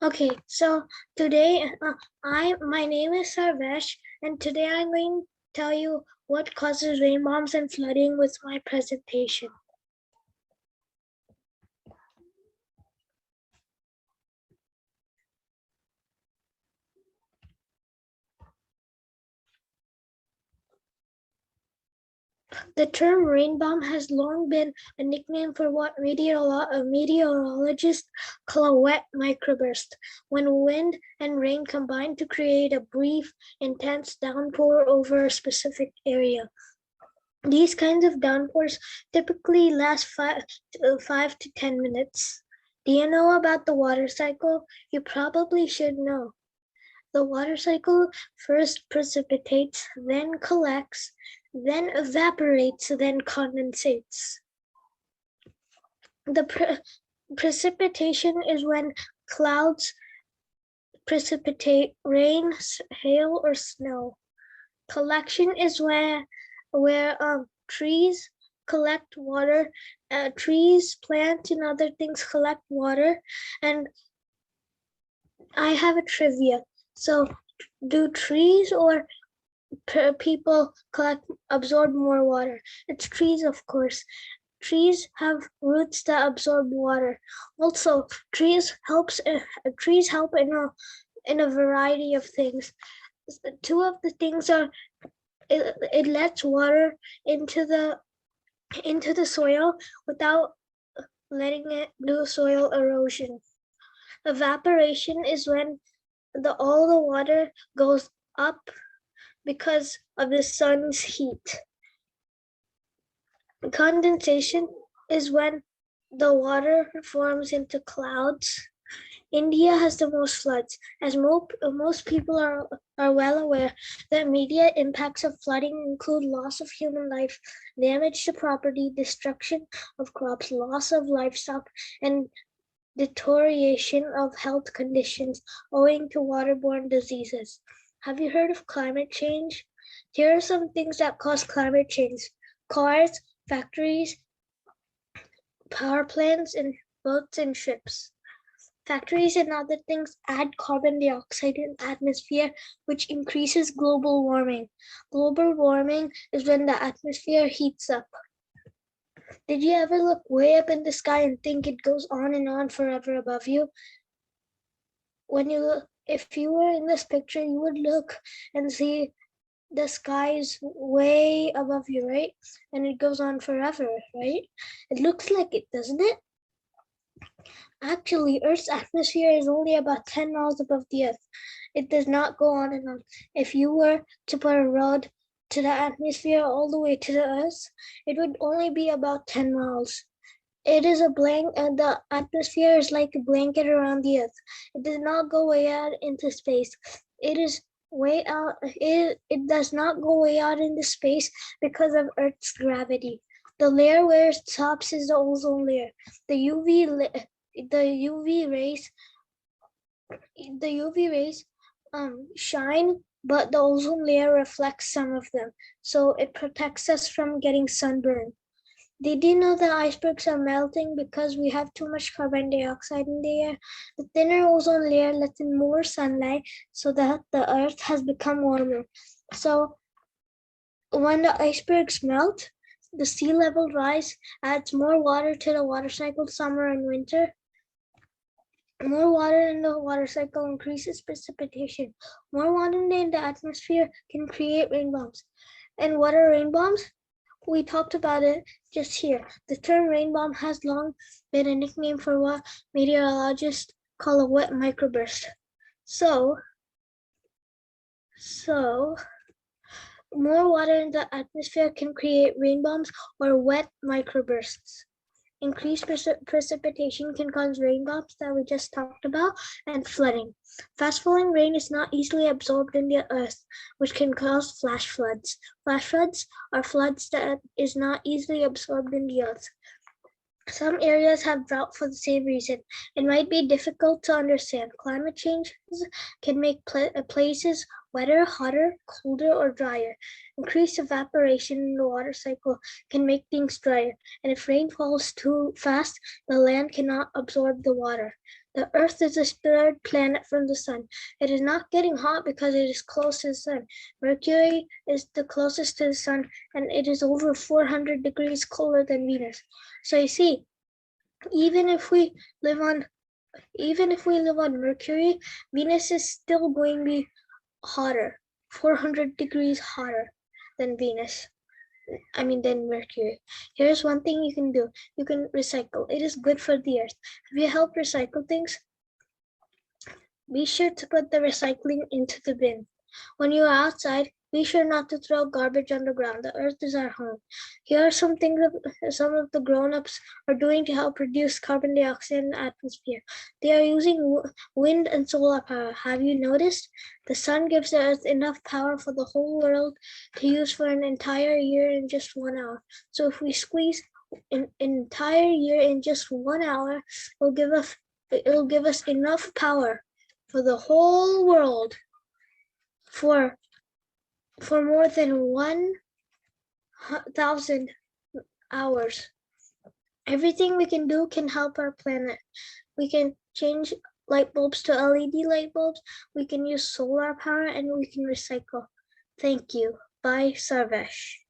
Okay, so today my name is Sarvesh, and today I'm going to tell you what causes rain bombs and flooding with my presentation. The term rain bomb has long been a nickname for what meteorologists call a wet microburst, when wind and rain combine to create a brief, intense downpour over a specific area. These kinds of downpours typically last 5 to 10 minutes. Do you know about the water cycle? You probably should know. The water cycle first precipitates, then collects, then evaporates, then condensates. The precipitation is when clouds precipitate rain, hail, or snow. Collection is where trees collect water. Trees, plants, and other things collect water. And I have a trivia. So, do trees or people absorb more water? It's trees, of course. Trees have roots that absorb water. Also, trees help in a variety of things. Two of the things are it lets water into the soil without letting it do soil erosion. Evaporation is when all the water goes up because of the sun's heat. Condensation is when the water forms into clouds. India has the most floods. As most people are well aware, the immediate impacts of flooding include loss of human life, damage to property, destruction of crops, loss of livestock, and deterioration of health conditions owing to waterborne diseases. Have you heard of climate change? Here are some things that cause climate change: cars, factories, power plants, and boats and ships. Factories and other things add carbon dioxide in the atmosphere, which increases global warming. Global warming is when the atmosphere heats up. Did you ever look way up in the sky and think it goes on and on forever above you? If you were in this picture, you would look and see the sky is way above you, right? And it goes on forever, right? It looks like it, doesn't it? Actually, Earth's atmosphere is only about 10 miles above the Earth. It does not go on and on. If you were to put a rod to the atmosphere all the way to the Earth, it would only be about 10 miles. It is and the atmosphere is like a blanket around the Earth. It does not go way out into space. It does not go way out into space because of Earth's gravity. The layer where it stops is the ozone layer. The UV rays shine, but the ozone layer reflects some of them, so it protects us from getting sunburned. Did you know that icebergs are melting because we have too much carbon dioxide in the air? The thinner ozone layer lets in more sunlight so that the Earth has become warmer. So when the icebergs melt, the sea level rise adds more water to the water cycle summer and winter. More water in the water cycle increases precipitation. More water in the atmosphere can create rain bombs. And what are rain bombs? We talked about it just here. The term rain bomb has long been a nickname for what meteorologists call a wet microburst. So more water in the atmosphere can create rain bombs or wet microbursts. Increased precipitation can cause rain bombs that we just talked about, and flooding. Fast falling rain is not easily absorbed in the earth, which can cause flash floods. Flash floods are floods that is not easily absorbed in the earth. Some areas have drought for the same reason. It might be difficult to understand. Climate changes can make places wetter, hotter, colder, or drier. Increased evaporation in the water cycle can make things drier. And if rain falls too fast, the land cannot absorb the water. The Earth is the third planet from the sun. It is not getting hot because it is close to the sun. Mercury is the closest to the sun, and it is over 400 degrees colder than Venus. So you see, even if we live on Mercury, Venus is still going to be hotter, 400 degrees hotter than than Mercury. Here's one thing you can do. You can recycle. It is good for the earth. Have you helped recycle things? Be sure to put the recycling into the bin. When you are outside, be sure not to throw garbage on the ground. The earth is our home. Here are some things that some of the grown-ups are doing to help reduce carbon dioxide in the atmosphere. They are using wind and solar power. Have you noticed? The sun gives the earth enough power for the whole world to use for an entire year in just 1 hour. So if we squeeze an entire year in just 1 hour, it'll give us enough power for the whole world for more than 1,000 hours. Everything we can do can help our planet. We can change light bulbs to LED light bulbs. We can use solar power, and we can recycle. Thank you. Bye, Sarvesh.